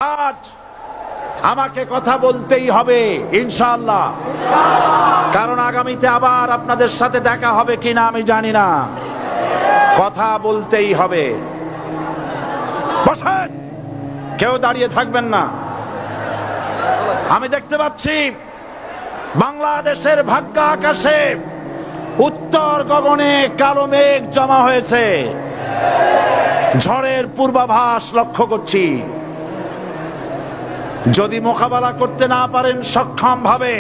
আজ আমাকে কথা বলতেই হবে ইনশাআল্লাহ, কারণ আগামীতে আবার আপনাদের সাথে দেখা হবে কিনা আমি জানি না। কথা বলতেই হবে। বসেন, কেউ দাঁড়িয়ে থাকবেন না। আমি দেখতে পাচ্ছি বাংলাদেশের ভাগ্য আকাশে উত্তর গগনে কালো মেঘ জমা হয়েছে, ঝড়ের পূর্বাভাস লক্ষ্য করছি। যদি মোকাবেলা করতে না পারেন সক্ষম ভাবে,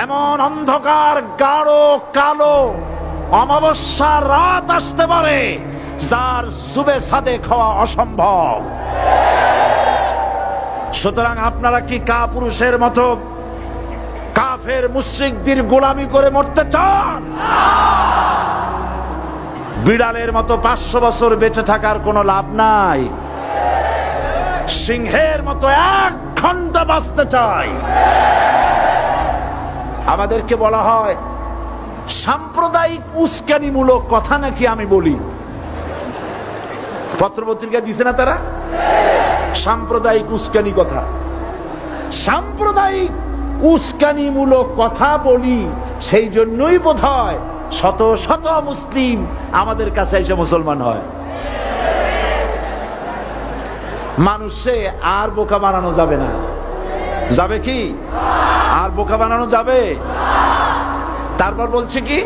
এমন অন্ধকার গাঢ় কালো অমাবস্যার রাত আসতে পারে যার সুবে সাদেক হওয়া অসম্ভব। সুতরাং আপনারা কি কাপুরুষের মতো কাফের মুশরিকদের গোলামি করে মরতে চান? বিড়ালের মতো 500 বছর বেঁচে থাকার কোনো লাভ নাই। সিংহের মতো 1 ঘন্টা বাঁচতে চাই। আমাদেরকে বলা হয় সাম্প্রদায়িক উস্কানিমূলক কথা নাকি আমি বলি। পত্রপত্রিকা দিছে না তারা? সাম্প্রদায়িক উস্কানি কথা, সাম্প্রদায়িক উস্কানিমূলক কথা বলি। সেই জন্যই বোধহয় শত শত মুসলিম আমাদের কাছে এসে মুসলমান হয়। মানুষে আর বোকা বানানো যাবে না। যাবে কি? আর বোকা বানানো যাবে? তারপর বলছে কি?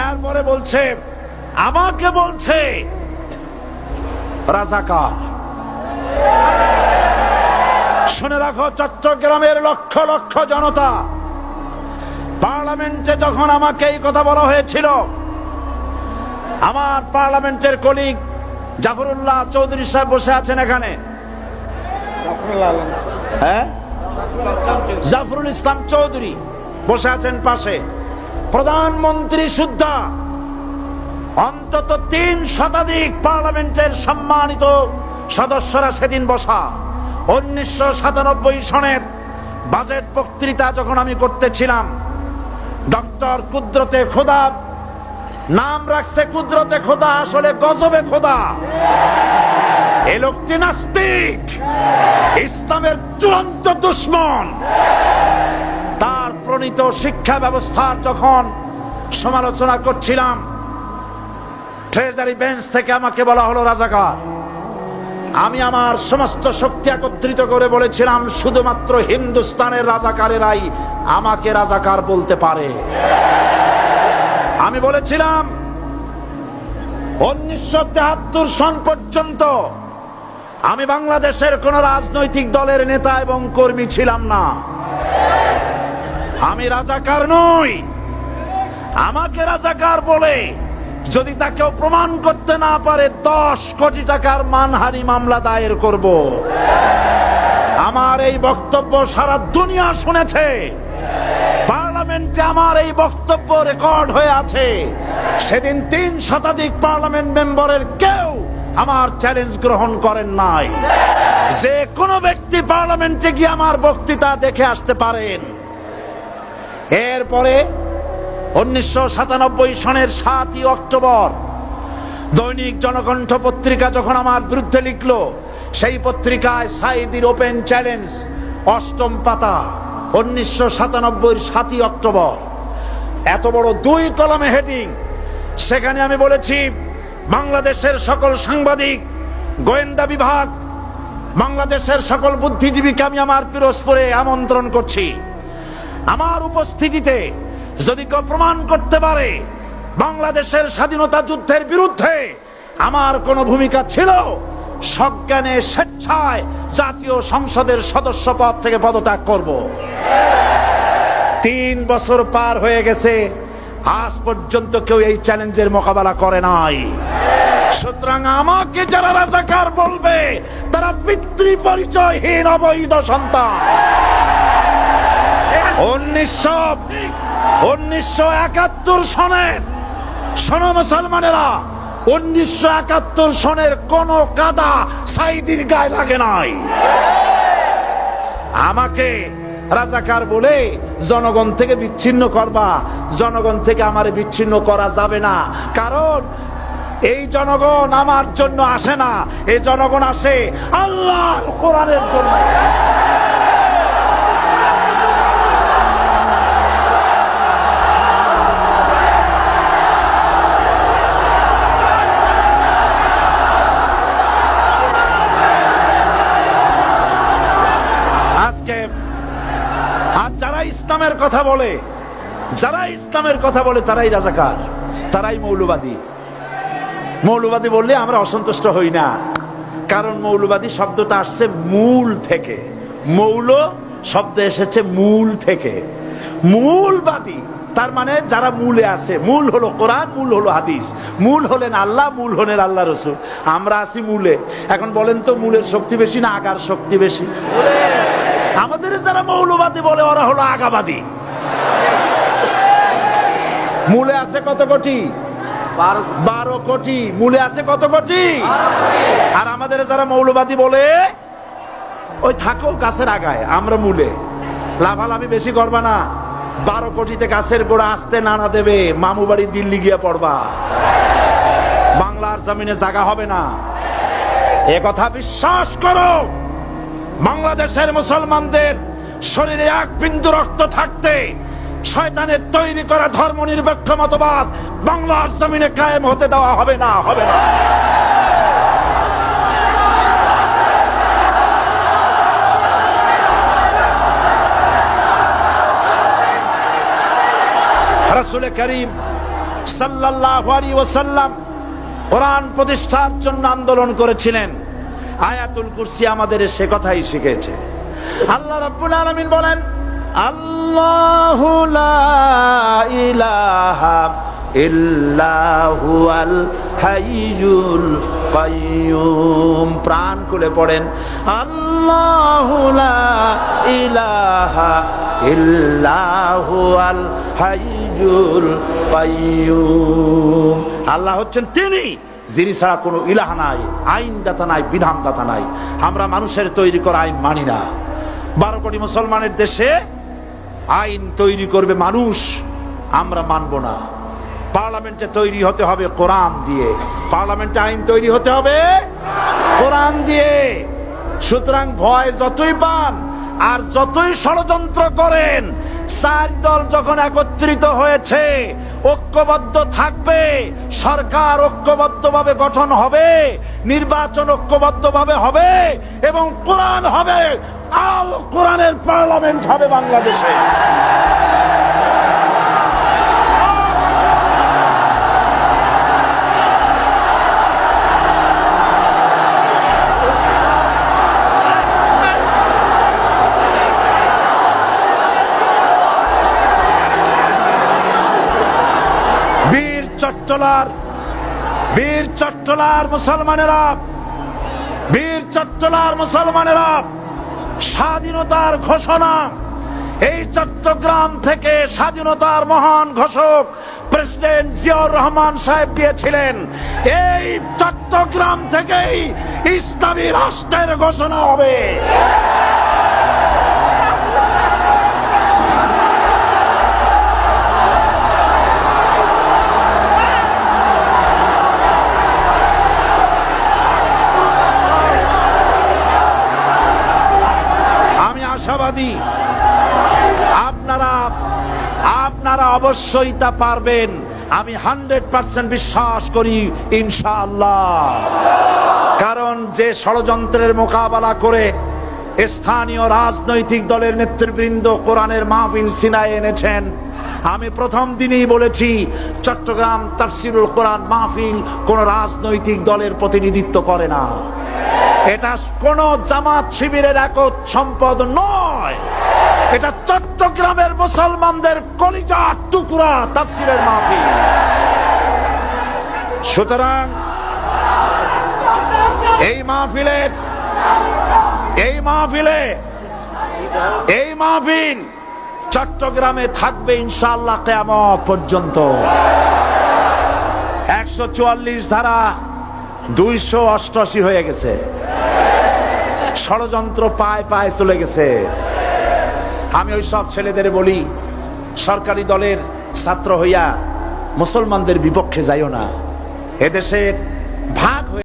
এরপরে বলছে, আমাকে বলছে রাজাকার। শুনে রাখো চট্টগ্রামের লক্ষ লক্ষ জনতা, পার্লামেন্টে যখন আমাকে এই কথা বলা হয়েছিল, আমার পার্লামেন্টের কলিগ জাফরুল্লাহ চৌধুরী সাহেব বসে আছেন এখানে। হ্যাঁ, জাফরুল ইসলাম চৌধুরী বসে আছেন পাশে। প্রধানমন্ত্রী সুদ্ধা, অন্তত 3 শতাধিক পার্লামেন্টের সম্মানিত সদস্যরা সেদিন বসা। 1997 সনের বাজেট বক্তৃতা যখন আমি করতেছিলাম, ডক্টর কুদরতে খোদা, নাম রাখছে কুদরতে খোদা, আসলে গজবে খোদা। এই লোকটি নাস্তিক, ইসলামের চূড়ান্ত দুশমন। তার প্রণীত শিক্ষা ব্যবস্থার যখন সমালোচনা করছিলাম, ট্রেজারি বেঞ্চ থেকে আমাকে বলা হলো রাজাকার। আমি আমার সমস্ত শক্তি একত্রিত করে বলেছিলাম, শুধুমাত্র হিন্দুস্তানের রাজাকারেরাই আমাকে রাজাকার বলতে পারে। আমি বলেছিলাম 1973 সন পর্যন্ত আমি বাংলাদেশের কোন রাজনৈতিক দলের নেতা এবং কর্মী ছিলাম না। আমি রাজাকার নই। আমাকে রাজাকার বলে যদি তাকেও প্রমাণ করতে না পারে, 10 কোটি টাকার মানহানি মামলা দায়ের করব। আমার এই বক্তব্য সারা দুনিয়া শুনেছে। পার্লামেন্টে আমার এই বক্তব্য রেকর্ড হয়ে আছে। সেদিন 3 শতাধিক পার্লামেন্ট মেম্বারের কেউ আমার চ্যালেঞ্জ গ্রহণ করেন নাই। যে কোনো ব্যক্তি পার্লামেন্টে গিয়ে আমার বক্তৃতা দেখে আসতে পারেন। এরপরে 1997 সনের 7 অক্টোবর দৈনিক জনকণ্ঠ পত্রিকা যখন আমার বিরুদ্ধে লিখলো, সেই পত্রিকায় সাইদির ওপেন চ্যালেঞ্জ 8ম পাতা, 1997 7 অক্টোবর, এত বড় 2 কলামে হেডিং। সেখানে আমি বলেছি, বাংলাদেশের সকল সাংবাদিক, গোয়েন্দা বিভাগ, বাংলাদেশের সকল বুদ্ধিজীবীকে আমি আমার পিরোজপুরে আমন্ত্রণ করছি। আমার উপস্থিতিতে যদি কেউ প্রমাণ করতে পারে বাংলাদেশের স্বাধীনতা যুদ্ধের বিরুদ্ধে আমার কোনো ভূমিকা ছিল, সজ্ঞানে স্বেচ্ছায় জাতীয় সংসদের সদস্য পদ থেকে পদত্যাগ করব। 3 বছর পার হয়ে গেছে, আজ পর্যন্ত কেউ এই চ্যালেঞ্জের মোকাবেলা করে নাই। সুতরাং আমাকে যারা রাজাকার বলবে, তারা পিতৃ পরিচয়হীন অবৈধ সন্তান। 1971 সনের, শোনো মুসলমানেরা, 1971 সনের কোন কাদা সাইদির গায়ে লাগে নাই। আমাকে রাজাকার বলে জনগণ থেকে বিচ্ছিন্ন করবা। জনগণ থেকে আমারে বিচ্ছিন্ন করা যাবে না, কারণ এই জনগণ আমার জন্য আসে না, এই জনগণ আসে আল্লাহর কোরআনের জন্য। আজকে আর যারা ইসলামের কথা বলে, যারা ইসলামের কথা বলে তারাই রাজাকার, তারাই মৌলবাদী। মৌলবাদী বললে আমরা অসন্তুষ্ট হই না, কারণ মৌলবাদী শব্দটা আসছে মূল থেকে। মৌল শব্দ এসেছে মূল থেকে। মূলবাদী তার মানে যারা মূলে আছে। মূল হলো কোরআন, মূল হলো হাদিস, মূল হলেন আল্লাহ, মূল হলেন আল্লাহ রসুল। আমরা আছি মূলে। এখন বলেন তো মূলের শক্তি বেশি না আগার শক্তি বেশি? আমাদের যারা মৌলবাদী বলে ওরা হলো আগাবাদী। মূলে আছে কত কোটি? 12 কোটি। মূলে আছে কত কোটি? আর আমাদের যারা মৌলবাদী বলে ওই থাকো গাছের আগায়, আমরা মূলে। লাভালাভি বেশি করবা না, 12 কোটিতে গাছের গোড়া আসতে নানা দেবে, মামু বাড়ি দিল্লি গিয়ে পড়বা, বাংলার জমিনে জায়গা হবে না। এ কথা বিশ্বাস করো। বাংলাদেশের মুসলমানদের শরীরে এক বিন্দু রক্ত থাকতে শয়তানের তৈরি করা ধর্ম নিরপেক্ষ মতবাদ বাংলার জমিনে কায়েম হতে দেওয়া হবে না, হবে না। রাসূল করিম সাল্লাল্লাহু আলাইহি ওয়াসাল্লাম কোরআন প্রতিষ্ঠার জন্য আন্দোলন করেছিলেন। আয়াতুল কুরসি আমাদের সে কথাই শিখেছে। আল্লাহ রাব্বুল আলামিন বলেন, আল্লাহু লা ইলাহা ইল্লা হুয়াল হাইয়ুল কাইয়্যুম। প্রাণ খুলে পড়েন, আল্লাহু লা ইলাহা ইল্লা হুয়াল হাইয়ুল কাইয়্যুম। আল্লাহ হচ্ছেন তিনি যিনি ছাড়া কোনো ইলাহা নাই, আইনদাতা নাই, বিধানদাতা নাই। আমরা মানুষের তৈরি করা আইন মানি না। 12 কোটি মুসলমানের দেশে আইন তৈরি করবে মানুষ, আমরা মানব না। পার্লামেন্টে তৈরি হতে হবে কোরআন দিয়ে, পার্লামেন্টে আইন তৈরি হতে হবে কোরআন দিয়ে। সুতরাং ভয় যতই পান আর যতই ষড়যন্ত্র করেন, 4 দল যখন একত্রিত হয়েছে, ঐক্যবদ্ধ থাকবে, সরকার ঐক্যবদ্ধভাবে গঠন হবে, নির্বাচন ঐক্যবদ্ধভাবে হবে এবং কোরআন হবে, আল কোরআনের পার্লামেন্ট হবে বাংলাদেশে। বীর চট্টলার মুসলমানেরা, বীর চট্টলার মুসলমানেরা স্বাধীনতার ঘোষণা এই চট্টগ্রাম থেকে স্বাধীনতার মহান ঘোষক প্রেসিডেন্ট জিয়াউর রহমান সাহেব দিয়েছিলেন। এই চট্টগ্রাম থেকেই ইসলামী রাষ্ট্রের ঘোষণা হবে। আশাবাদী আপনারা অবশ্যই তা পারবেন। আমি 100% বিশ্বাস করি ইনশাআল্লাহ। কারণ যে ষড়যন্ত্রের মোকাবেলা করে স্থানীয় রাজনৈতিক দলের নেতৃবৃন্দ কোরআনের মাহফিল সিনায় এনেছেন, আমি প্রথম দিনই বলেছি চট্টগ্রাম তাফসীরুল কোরআন মাহফিল কোন রাজনৈতিক দলের প্রতিনিধিত্ব করে না। এটা কোন জামাত শিবিরের একক সম্পদ নয়, এটা চট্টগ্রামের মুসলমানদের কলিজার টুকরা তাফসীরের মাহফিল। সুতরাং এই মাহফিল চট্টগ্রামে থাকবে ইনশাআল্লাহ কিয়ামত পর্যন্ত। 144 ধারা 288 হয়ে গেছে, ষড়যন্ত্র পায় পায় চলে গেছে। আমি ওই সব ছেলেদের বলি, সরকারি দলের ছাত্র হইয়া মুসলমানদের বিপক্ষে যাইও না। এদেশের ভাগ